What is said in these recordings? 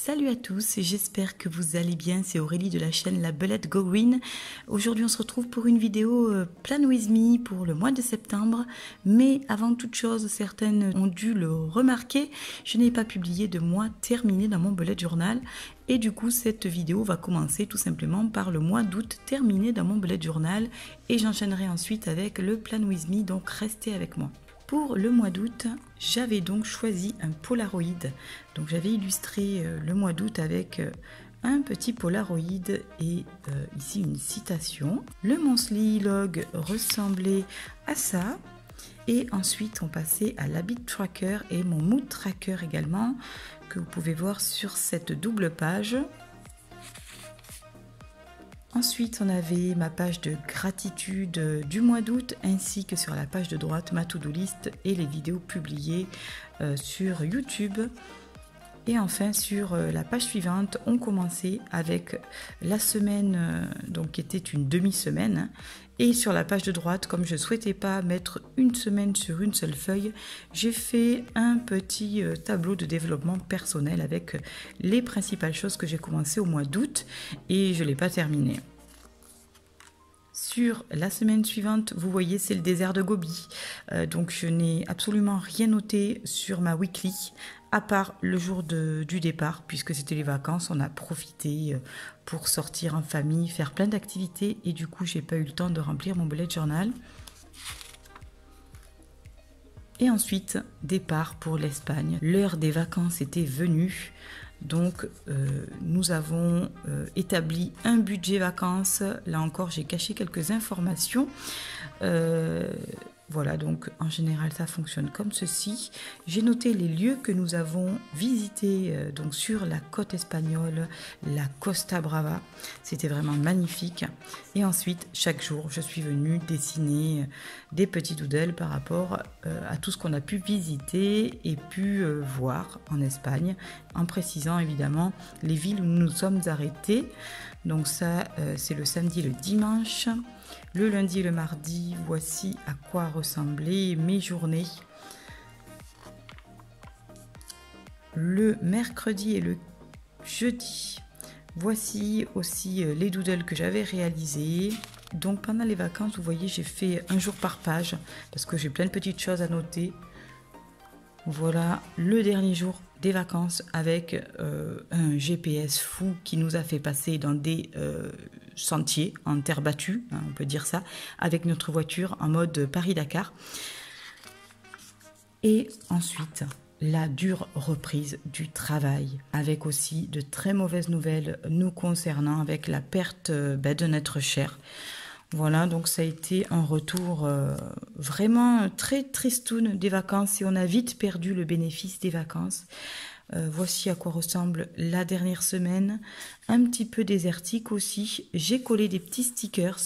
Salut à tous, j'espère que vous allez bien, c'est Aurélie de la chaîne La Belette Go Green. Aujourd'hui on se retrouve pour une vidéo Plan With Me pour le mois de septembre. Mais avant toute chose, certaines ont dû le remarquer, je n'ai pas publié de mois terminé dans mon bullet journal. Et du coup cette vidéo va commencer tout simplement par le mois d'août terminé dans mon bullet journal. Et j'enchaînerai ensuite avec le Plan With Me, donc restez avec moi. Pour le mois d'août, j'avais donc choisi un Polaroid. Donc j'avais illustré le mois d'août avec un petit Polaroid et ici une citation. Le Monthly Log ressemblait à ça. Et ensuite on passait à l'Habit Tracker et mon Mood Tracker également, que vous pouvez voir sur cette double page. Ensuite, on avait ma page de gratitude du mois d'août, ainsi que sur la page de droite, ma to-do list et les vidéos publiées sur YouTube. Et enfin, sur la page suivante, on commençait avec la semaine, donc qui était une demi-semaine. Et sur la page de droite, comme je ne souhaitais pas mettre une semaine sur une seule feuille, j'ai fait un petit tableau de développement personnel avec les principales choses que j'ai commencé au mois d'août et je ne l'ai pas terminé. Sur la semaine suivante, vous voyez, c'est le désert de Gobi. Donc je n'ai absolument rien noté sur ma weekly, à part le jour du départ, puisque c'était les vacances. On a profité pour sortir en famille, faire plein d'activités. Et du coup, j'ai pas eu le temps de remplir mon bullet journal. Et ensuite, départ pour l'Espagne. L'heure des vacances était venue. Donc nous avons établi un budget vacances. Là encore, j'ai caché quelques informations. Voilà, donc en général ça fonctionne comme ceci. J'ai noté les lieux que nous avons visités donc sur la côte espagnole, la Costa Brava. C'était vraiment magnifique. Et ensuite, chaque jour, je suis venue dessiner des petits doodles par rapport à tout ce qu'on a pu visiter et pu voir en Espagne, en précisant évidemment les villes où nous nous sommes arrêtés. Donc ça, c'est le samedi et le dimanche. Le lundi et le mardi, voici à quoi ressemblaient mes journées. Le mercredi et le jeudi, voici aussi les doodles que j'avais réalisés. Donc pendant les vacances, vous voyez, j'ai fait un jour par page parce que j'ai plein de petites choses à noter. Voilà le dernier jour des vacances avec un GPS fou qui nous a fait passer dans des sentiers en terre battue, hein, on peut dire ça, avec notre voiture en mode Paris-Dakar. Et ensuite, la dure reprise du travail, avec aussi de très mauvaises nouvelles nous concernant avec la perte de notre cher. Voilà, donc ça a été un retour vraiment très tristoun des vacances et on a vite perdu le bénéfice des vacances. Voici à quoi ressemble la dernière semaine, un petit peu désertique aussi. J'ai collé des petits stickers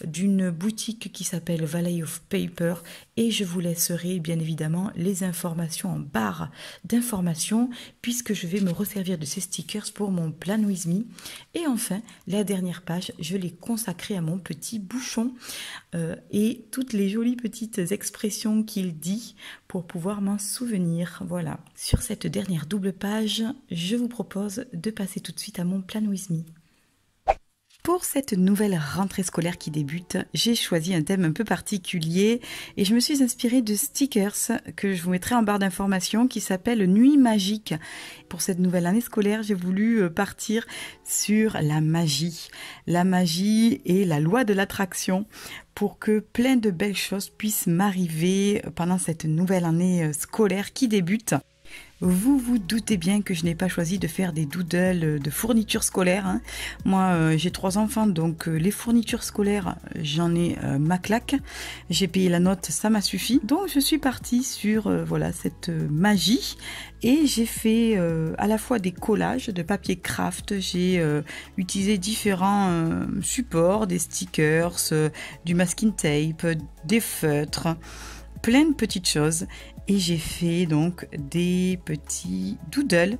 d'une boutique qui s'appelle Valley of Paper et je vous laisserai bien évidemment les informations en barre d'informations puisque je vais me resservir de ces stickers pour mon Plan With Me. Et enfin, la dernière page, je l'ai consacrée à mon petit bouchon et toutes les jolies petites expressions qu'il dit pour pouvoir m'en souvenir. Voilà. Sur cette dernière double page, je vous propose de passer tout de suite à mon Plan With Me. Pour cette nouvelle rentrée scolaire qui débute, j'ai choisi un thème un peu particulier et je me suis inspirée de stickers que je vous mettrai en barre d'informations qui s'appelle Nuit magique. Pour cette nouvelle année scolaire, j'ai voulu partir sur la magie et la loi de l'attraction pour que plein de belles choses puissent m'arriver pendant cette nouvelle année scolaire qui débute. Vous vous doutez bien que je n'ai pas choisi de faire des doodles de fournitures scolaires. Hein. Moi, j'ai 3 enfants, donc les fournitures scolaires, j'en ai ma claque. J'ai payé la note, ça m'a suffi. Donc, je suis partie sur voilà cette magie et j'ai fait à la fois des collages de papier craft. J'ai utilisé différents supports, des stickers, du masking tape, des feutres, plein de petites choses. Et j'ai fait donc des petits doodles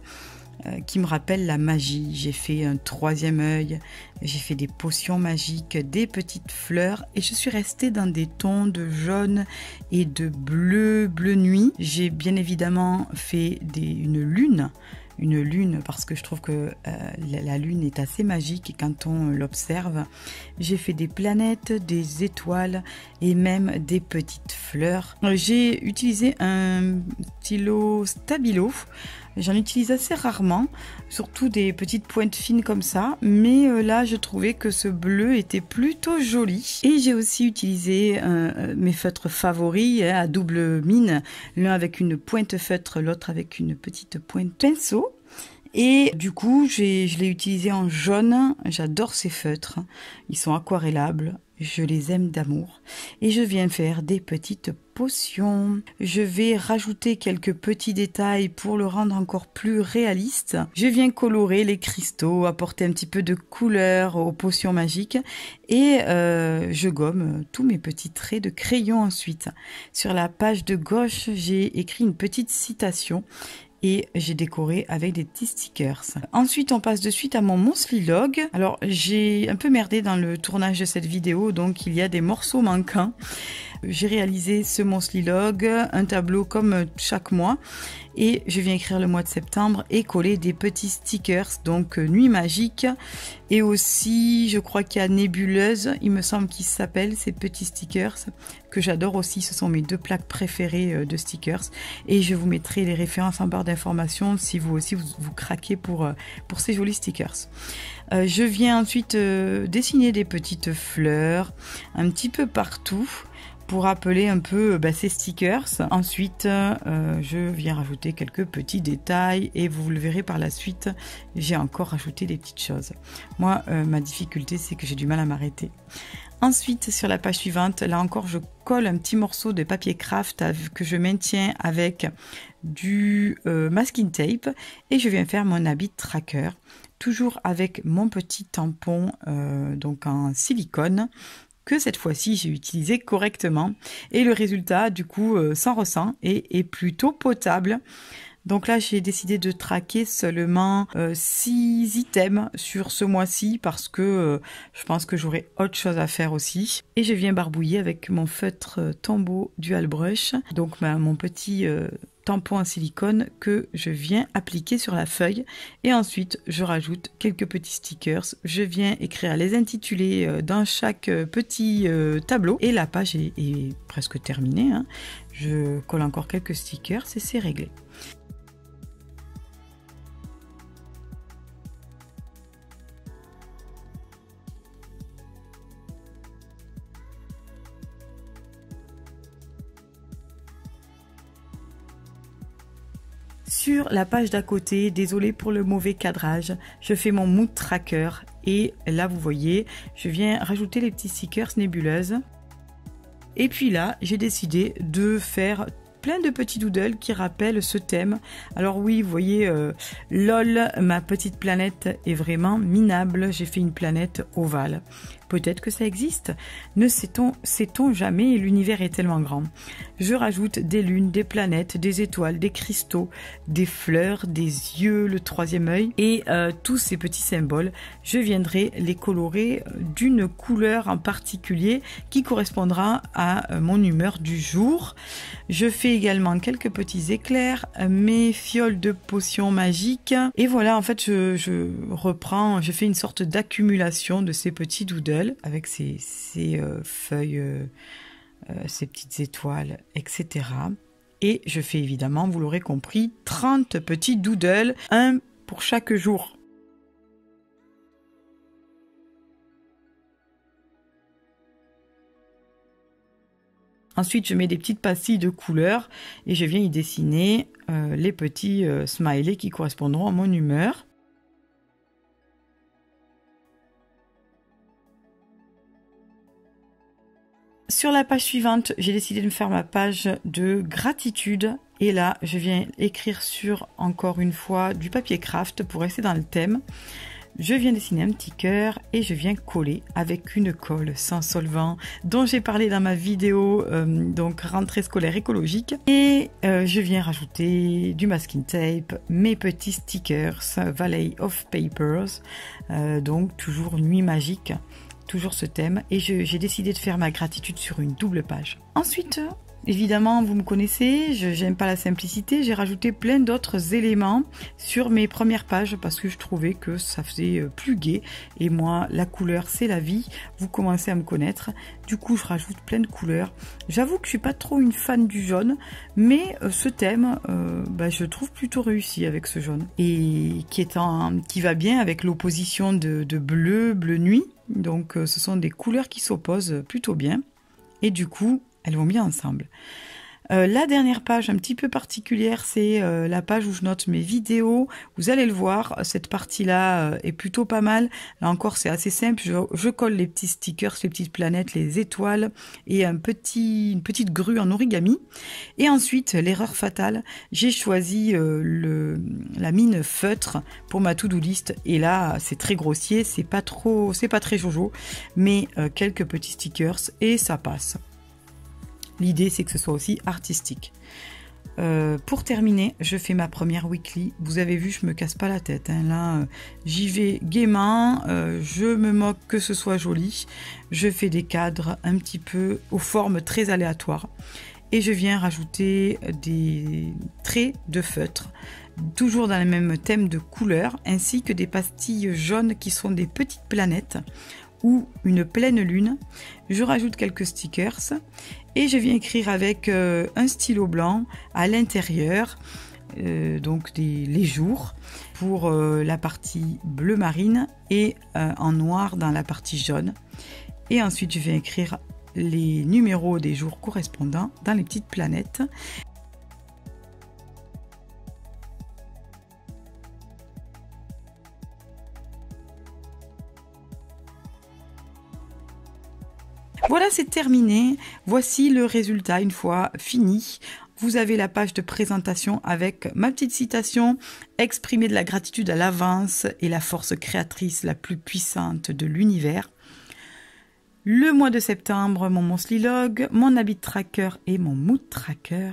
qui me rappellent la magie. J'ai fait un 3e œil, j'ai fait des potions magiques, des petites fleurs et je suis restée dans des tons de jaune et de bleu nuit. J'ai bien évidemment fait une lune lune parce que je trouve que la lune est assez magique quand on l'observe. J'ai fait des planètes, des étoiles et même des petites fleurs. J'ai utilisé un stylo Stabilo. J'en utilise assez rarement, surtout des petites pointes fines comme ça, mais là je trouvais que ce bleu était plutôt joli. Et j'ai aussi utilisé mes feutres favoris à double mine, l'un avec une pointe feutre, l'autre avec une petite pointe pinceau. Et du coup, je l'ai utilisé en jaune. J'adore ces feutres. Ils sont aquarellables. Je les aime d'amour. Et je viens faire des petites potions. Je vais rajouter quelques petits détails pour le rendre encore plus réaliste. Je viens colorer les cristaux, apporter un petit peu de couleur aux potions magiques. Et je gomme tous mes petits traits de crayon ensuite. Sur la page de gauche, j'ai écrit une petite citation. Et j'ai décoré avec des petits stickers. Ensuite, on passe de suite à mon Monthly Log. Alors, j'ai un peu merdé dans le tournage de cette vidéo, donc il y a des morceaux manquants. J'ai réalisé ce Monthly Log, un tableau comme chaque mois. Et je viens écrire le mois de septembre et coller des petits stickers, donc Nuit Magique. Et aussi, je crois qu'il y a Nébuleuse, il me semble qu'ils s'appellent ces petits stickers, que j'adore aussi. Ce sont mes deux plaques préférées de stickers. Et je vous mettrai les références en barre d'informations si vous aussi vous craquez pour ces jolis stickers. Je viens ensuite dessiner des petites fleurs un petit peu partout, pour rappeler un peu ces stickers. Ensuite, je viens rajouter quelques petits détails et vous le verrez par la suite, j'ai encore rajouté des petites choses. Moi, ma difficulté, c'est que j'ai du mal à m'arrêter. Ensuite, sur la page suivante, là encore, je colle un petit morceau de papier craft que je maintiens avec du masking tape et je viens faire mon habit tracker, toujours avec mon petit tampon donc en silicone, que cette fois-ci j'ai utilisé correctement et le résultat du coup s'en ressent et est plutôt potable. Donc là j'ai décidé de traquer seulement 6 items sur ce mois-ci parce que je pense que j'aurai autre chose à faire aussi. Et je viens barbouiller avec mon feutre Tombow Dual Brush, donc mon petit tampon en silicone que je viens appliquer sur la feuille et ensuite je rajoute quelques petits stickers. Je viens écrire les intitulés dans chaque petit tableau et la page est presque terminée, hein. Je colle encore quelques stickers et c'est réglé. Sur la page d'à côté, désolé pour le mauvais cadrage, je fais mon mood tracker et là vous voyez, je viens rajouter les petits stickers nébuleuses. Et puis là, j'ai décidé de faire plein de petits doodles qui rappellent ce thème. Alors oui, vous voyez, lol, ma petite planète est vraiment minable. J'ai fait une planète ovale. Peut-être que ça existe. Ne sait-on jamais, l'univers est tellement grand. Je rajoute des lunes, des planètes, des étoiles, des cristaux, des fleurs, des yeux, le troisième œil. Et tous ces petits symboles, je viendrai les colorer d'une couleur en particulier qui correspondra à mon humeur du jour. Je fais également quelques petits éclairs, mes fioles de potions magiques. Et voilà, en fait, je fais une sorte d'accumulation de ces petits doodles avec ces feuilles, ces petites étoiles, etc. Et je fais évidemment, vous l'aurez compris, 30 petits doodles, un pour chaque jour. Ensuite, je mets des petites pastilles de couleurs et je viens y dessiner les petits smileys qui correspondront à mon humeur. Sur la page suivante, j'ai décidé de faire ma page de gratitude. Et là, je viens écrire sur, encore une fois, du papier craft pour rester dans le thème. Je viens dessiner un petit cœur et je viens coller avec une colle sans solvant dont j'ai parlé dans ma vidéo donc rentrée scolaire écologique. Et je viens rajouter du masking tape, mes petits stickers Valley of Papers, donc toujours nuit magique. Toujours ce thème et j'ai décidé de faire ma gratitude sur une double page. Ensuite, Évidemment, vous me connaissez, je n'aime pas la simplicité, j'ai rajouté plein d'autres éléments sur mes premières pages parce que je trouvais que ça faisait plus gai. Et moi, la couleur, c'est la vie, vous commencez à me connaître. Du coup, je rajoute plein de couleurs. J'avoue que je suis pas trop une fan du jaune, mais ce thème, je trouve plutôt réussi avec ce jaune. Et qui va bien avec l'opposition de bleu nuit. Donc, ce sont des couleurs qui s'opposent plutôt bien. Et du coup, elles vont bien ensemble. La dernière page un petit peu particulière, c'est la page où je note mes vidéos. Vous allez le voir, cette partie-là est plutôt pas mal. Là encore, c'est assez simple. Je colle les petits stickers, les petites planètes, les étoiles et une petite grue en origami. Et ensuite, l'erreur fatale, j'ai choisi la mine feutre pour ma to-do list. Et là, c'est très grossier, c'est pas très jojo, mais quelques petits stickers et ça passe. L'idée, c'est que ce soit aussi artistique. Pour terminer, je fais ma première weekly. Vous avez vu, je me casse pas la tête. Hein. Là, j'y vais gaiement. Je me moque que ce soit joli. Je fais des cadres un petit peu aux formes très aléatoires. Et je viens rajouter des traits de feutre, toujours dans le même thème de couleur, ainsi que des pastilles jaunes qui sont des petites planètes ou une pleine lune. Je rajoute quelques stickers et je viens écrire avec un stylo blanc à l'intérieur, donc les jours pour la partie bleu marine et en noir dans la partie jaune. Et ensuite je viens écrire les numéros des jours correspondants dans les petites planètes. Voilà, c'est terminé. Voici le résultat une fois fini. Vous avez la page de présentation avec ma petite citation « Exprimer de la gratitude à l'avance est la force créatrice la plus puissante de l'univers ». Le mois de septembre, mon Monthly Log, mon Habit Tracker et mon Mood Tracker.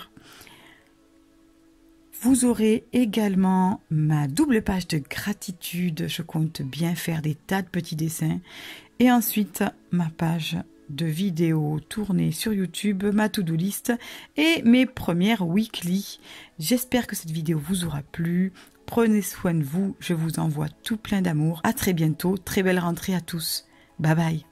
Vous aurez également ma double page de gratitude. Je compte bien faire des tas de petits dessins. Et ensuite, ma page de vidéos tournées sur YouTube, ma to-do list et mes premières weekly. J'espère que cette vidéo vous aura plu. Prenez soin de vous. Je vous envoie tout plein d'amour. À très bientôt. Très belle rentrée à tous. Bye bye.